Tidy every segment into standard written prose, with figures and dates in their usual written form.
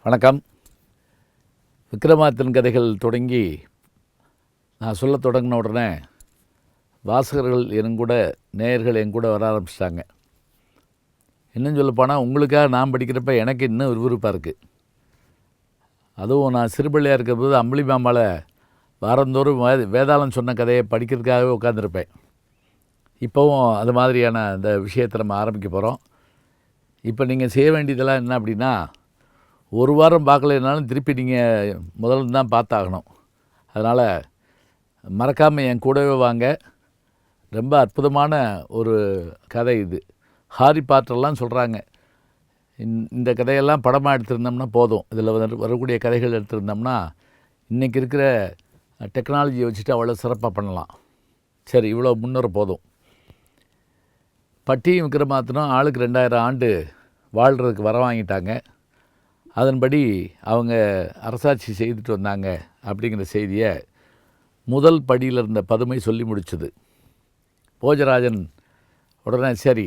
வணக்கம். விக்ரமாதித்தன் கதைகள் தொடங்கி நான் சொல்ல தொடங்கின உடனே வாசகர்கள் என்கூட நேயர்கள் என்கூட வர ஆரம்பிச்சிட்டாங்க. இன்னும் சொல்லப்போனால் உங்களுக்காக நான் படிக்கிறப்ப எனக்கு இன்னும் விறுவிறுப்பாக இருக்குது. அதுவும் நான் சிறுபிள்ளையாக இருக்கிறபோது அம்பளி மாமாவில் வாரந்தோறும் வேதாளம் சொன்ன கதையை படிக்கிறதுக்காகவே உட்காந்துருப்பேன். இப்போவும் அது மாதிரியான அந்த விஷயத்தை நம்ம ஆரம்பிக்க போகிறோம். இப்போ நீங்கள் செய்ய வேண்டியதெல்லாம் என்ன அப்படின்னா, ஒரு வாரம் பார்க்கலைனாலும் திருப்பி நீங்கள் முதல்ல தான் பார்த்தாகணும். அதனால் மறக்காமல் என் கூடவே வாங்க. ரொம்ப அற்புதமான ஒரு கதை இது. ஹாரி பாட்டர்லாம் சொல்கிறாங்க, இந்த கதையெல்லாம் படமாக எடுத்திருந்தோம்னா போதும், இதில் வரக்கூடிய கதைகள் எடுத்திருந்தோம்னா இன்றைக்கி இருக்கிற டெக்னாலஜியை வச்சுட்டு அவ்வளோ சிறப்பாக பண்ணலாம். சரி, இவ்வளோ முன்னேற போதும். பட்டியும் விக்ரமாதித்தனும் ஆளுக்கு 2000 ஆண்டு வாழ்கிறதுக்கு வர வாங்கிட்டாங்க. அதன்படி அவங்க அரசாட்சி செய்துட்டு வந்தாங்க அப்படிங்கிற செய்தியை முதல் படியில் இருந்த பதுமை சொல்லி முடிச்சுது. போஜராஜன் உடனே சரி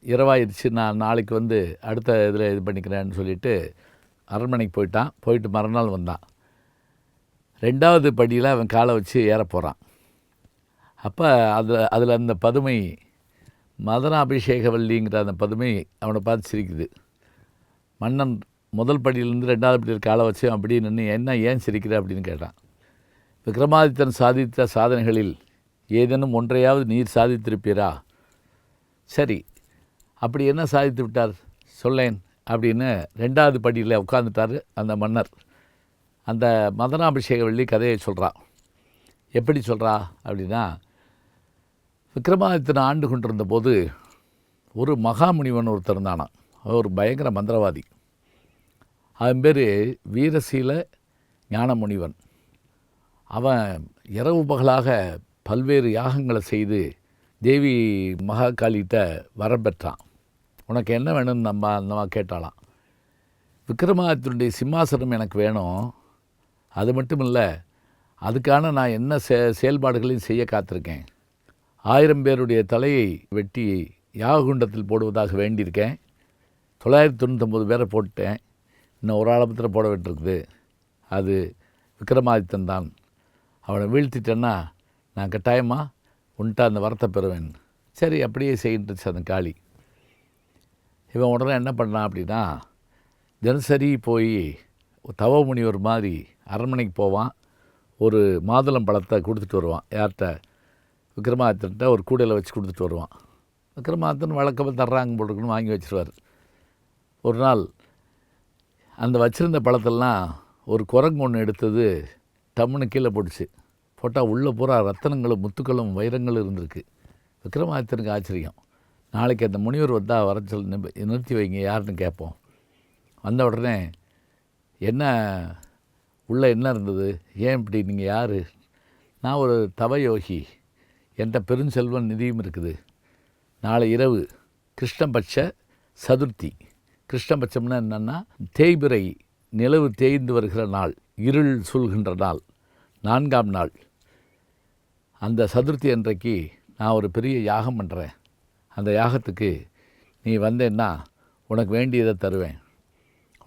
இரவாயிருச்சு, நான் நாளைக்கு வந்து அடுத்த இதில் இது பண்ணிக்கிறேன்னு சொல்லிவிட்டு அரண்மனைக்கு போயிட்டான். போயிட்டு மறுநாள் வந்தான். 2வது படியில் அவன் காலை வச்சு ஏற போகிறான். அப்போ அதில் அந்த பதுமை, மதனாபிஷேகவல்லிங்கிற அந்த பதுமை அவனை பார்த்து சிரிக்குது. மன்னன் முதல் படியிலேருந்து 2வது படியில் காலை வச்சு அப்படி நின்று ஏன் சிரிக்கிற அப்படின்னு கேட்டான். விக்ரமாதித்தன் சாதித்த சாதனைகளில் ஏதேனும் ஒன்றையாவது நீர் சாதித்திருப்பீரா? சரி, அப்படி என்ன சாதித்து விட்டார் சொல்லேன் அப்படின்னு 2வது படியில் உட்காந்துட்டார் அந்த மன்னர். அந்த மதனாபிஷேகவல்லி கதையை சொல்கிறான். எப்படி சொல்கிறா அப்படின்னா, விக்ரமாதித்தன் ஆண்டு கொண்டிருந்த போது ஒரு மகாமுனிவன் ஒருத்தர் இருந்தானான். அவர் ஒரு பயங்கர மந்திரவாதி. அவன் பேர் வீரசீல ஞானமுனிவன். அவன் இரவு பகலாக பல்வேறு யாகங்களை செய்து தேவி மகாகாளிகிட்ட வரம் பெற்றான். உனக்கு என்ன வேணும்னு நம்ம கேட்டாலாம். விக்ரமாதித்தனுடைய சிம்மாசனம் எனக்கு வேணும், அது மட்டும் இல்லை, அதுக்கான நான் என்ன செயல்பாடுகளையும் செய்ய காத்திருக்கேன். 1000 பேருடைய தலையை வெட்டி யாககுண்டத்தில் போடுவதாக வேண்டியிருக்கேன். 999 பேரை போட்டேன். இன்னும் ஒரு ஆலபத்தில் போட வேண்டியிருக்குது. அது விக்ரமாதித்தன் தான். அவனை வீழ்த்திட்டேன்னா நான் கட்டாயமாக உன்ட்ட அந்த வரத்தை பெறுவேன். சரி, அப்படியே செய்யிட்டுச்சு அந்த காளி. இவன் உடனே என்ன பண்ணான் அப்படின்னா, தினசரி போய் தவ முனிவர் மாதிரி அரண்மனைக்கு போவான். ஒரு மாதுளம் பழத்தை கொடுத்துட்டு வருவான். யார்கிட்ட? விக்ரமாதித்தன்ட்ட ஒரு கூடையில் வச்சு கொடுத்துட்டு வருவான். விக்ரமாதித்தன் வழக்கமாக தர்றாங்க போட்டுருக்குன்னு வாங்கி வச்சுருவார். ஒரு நாள் அந்த வச்சுருந்த பழத்தெல்லாம் ஒரு குரங்கு ஒன்று எடுத்தது டம்முன்னு கீழே போட்டுச்சு. போட்டால் உள்ளே பூரா ரத்தனங்களும் முத்துக்களும் வைரங்களும் இருந்திருக்கு. விக்ரமாதித்தனுக்கு ஆச்சரியம். நாளைக்கு அந்த முனிவர் வந்தால் வர சொல்லி நிறுத்தி வைங்க, யாருன்னு கேட்போம். வந்த உடனே என்ன உள்ளே என்ன இருந்தது, ஏன் இப்படி, நீங்கள் யார்? நான் ஒரு தவயோகி, என்கிட்ட பெருஞ்செல்வன் நிதியும் இருக்குது. நாளை இரவு கிருஷ்ணபட்ச சதுர்த்தி. கிருஷ்ணபட்சம்னா என்னென்னா தேய்பிறை, நிலவு தேய்ந்து வருகிற நாள், இருள் சூழ்கின்ற நாள், 4ஆம் நாள். அந்த சதுர்த்தி அன்றைக்கு நான் ஒரு பெரிய யாகம் பண்ணுறேன். அந்த யாகத்துக்கு நீ வந்தேன்னா உனக்கு வேண்டியதை தருவேன்.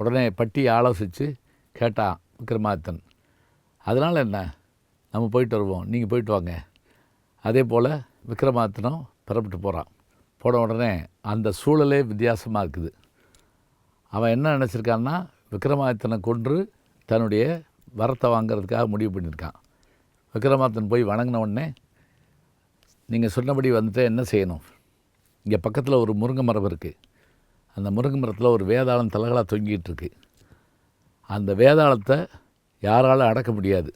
உடனே பட்டி ஆலோசித்து கேட்டான் விக்ரமாதித்தன். அதனால் என்ன, நம்ம போயிட்டு வருவோம், நீங்கள் போயிட்டு வாங்க. அதே போல் விக்ரமாதித்தனும் புறப்பட்டு போகிறான். போன உடனே அந்த சூழலே வித்தியாசமாக இருக்குது. அவன் என்ன நினச்சிருக்கான்னா, விக்ரமாதித்தனை கொன்று தன்னுடைய வரத்தை வாங்கிறதுக்காக முடிவு பண்ணியிருக்கான். விக்ரமாதித்தன் போய் வணங்கின உடனே, நீங்கள் சொன்னபடி வந்துட்டு என்ன செய்யணும், இங்கே பக்கத்தில் ஒரு முருங்கை மரம் இருக்குது. அந்த முருங்கை மரத்தில் ஒரு வேதாளம் தலகலாக தொங்கிட்டு இருக்கு. அந்த வேதாளத்தை யாராலும் அடக்க முடியாது.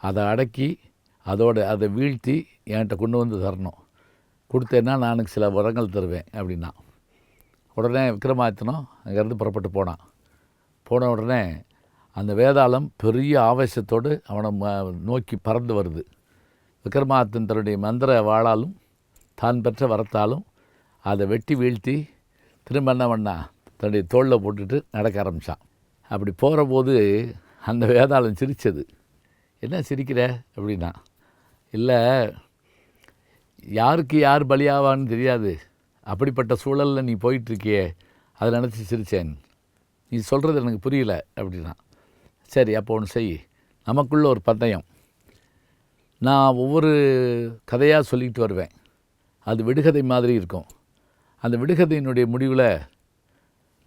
அதை அடக்கி அதை வீழ்த்தி என்கிட்ட கொண்டு வந்து தரணும். கொடுத்தேன்னா நான் சில வரங்கள் தருவேன் அப்படின்னா. உடனே விக்ரமாதித்தனும் அங்கேருந்து புறப்பட்டு போனான். போன உடனே அந்த வேதாளம் பெரிய ஆவேசத்தோடு அவனை நோக்கி பறந்து வருது. விக்ரமாதித்தன் தன்னுடைய மந்திர வாளாலும் தான் பெற்ற வரத்தாலும் அதை வெட்டி வீழ்த்தி திரும்ப என்ன பண்ணா, தன்னுடைய தோளில் போட்டுட்டு நடக்க ஆரம்பித்தான். அப்படி போகிற போது அந்த வேதாளம் சிரித்தது. என்ன சிரிக்கிற அப்படின்னா, இல்லை, யாருக்கு யார் பலியாவான்னு தெரியாது, அப்படிப்பட்ட சூழலில் நீ போயிட்டுருக்கியே, அதை நினச்சி சிரித்தேன். நீ சொல்கிறது எனக்கு புரியல அப்படின்னா. சரி, அப்போ ஒன்று செய், நமக்குள்ள ஒரு பந்தயம். நான் ஒவ்வொரு கதையாக சொல்லிக்கிட்டு வருவேன். அது விடுகதை மாதிரி இருக்கும். அந்த விடுகதையினுடைய முடிவில்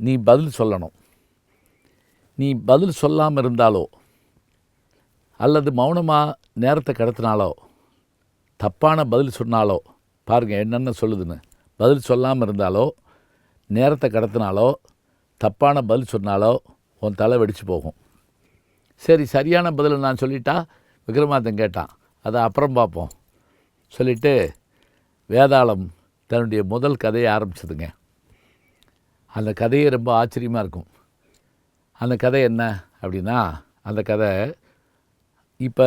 நீ பதில் சொல்லணும். நீ பதில் சொல்லாமல் இருந்தாலோ அல்லது மௌனமாக நேரத்தை கடத்தினாலோ, தப்பான பதில் சொன்னாலோ, பாருங்கள் என்னென்ன சொல்லுதுன்னு. பதில் சொல்லாமல் இருந்தாலோ, நேரத்தை கடத்தினாலோ, தப்பான பதில் சொன்னாலோ உன் தலை வெடிச்சு போகும். சரி, சரியான பதிலை நான் சொல்லிட்டா விக்ரமாதித்தன் கேட்டான். அதை அப்புறம் பார்ப்போம் சொல்லிவிட்டு வேதாளம் தன்னுடைய முதல் கதையை ஆரம்பிச்சதுங்க. அந்த கதையே ரொம்ப ஆச்சரியமாக இருக்கும். அந்த கதை என்ன அப்படின்னா, அந்த கதை இப்போ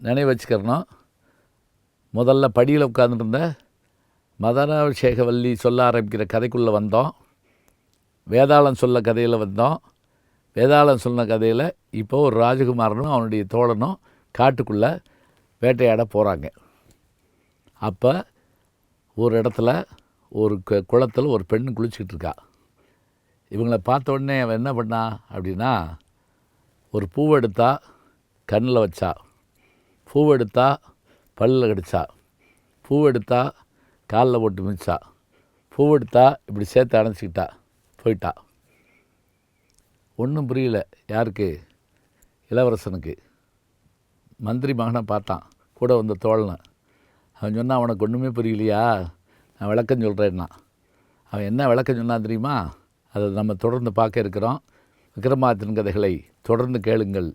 நினைவு வச்சுக்கிறணும். முதல்ல படியில் உட்கார்ந்துருந்த மதனாபிஷேகவல்லி சொல்ல ஆரம்பிக்கிற கதைக்குள்ளே வந்தோம். வேதாளம் சொல்ல கதையில் வந்தோம். வேதாளம் சொன்ன கதையில் இப்போ ஒரு ராஜகுமாரனும் அவனுடைய தோழனும் காட்டுக்குள்ளே வேட்டையாட போகிறாங்க. அப்போ ஒரு இடத்துல ஒரு குளத்தில் ஒரு பெண் குளிச்சுக்கிட்டு இருக்கா. இவங்களை பார்த்த உடனே அவன் என்ன பண்ணா அப்படின்னா, ஒரு பூவை எடுத்தா கண்ணில் வச்சா, பூவை எடுத்தா பல்லில் கடிச்சா, பூவை எடுத்தா காலில் போட்டு மிதிச்சா, பூவை எடுத்தா இப்படி சேர்த்து அணைச்சிக்கிட்டா, போயிட்டா. ஒன்றும் புரியல யாருக்கு? இளவரசனுக்கு. மந்திரி மகனை பார்த்தான், கூட வந்த தோழனை. அவன் சொன்னான், அவனுக்கு ஒன்றுமே புரியலையா, நான் விளக்கம் சொல்கிறேன்னா. அவன் என்ன விளக்கம் சொன்னான் தெரியுமா? அதை நம்ம தொடர்ந்து பார்க்க இருக்கிறோம். விக்ரமாதித்தன் கதைகளை தொடர்ந்து கேளுங்கள்.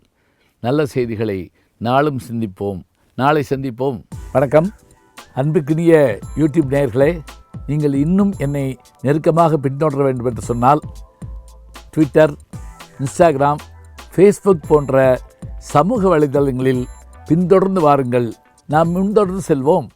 நல்ல செய்திகளை நாளும் சிந்திப்போம். நாளை சந்திப்போம். வணக்கம். அன்புக்குரிய யூடியூப் நேயர்களே, நீங்கள் இன்னும் என்னை நெருக்கமாக பின்தொடர வேண்டும் என்று சொன்னால் ட்விட்டர், இன்ஸ்டாகிராம், ஃபேஸ்புக் போன்ற சமூக வலைதளங்களில் பின்தொடர்ந்து வாருங்கள். நாம் முன்தொடர்ந்து செல்வோம்.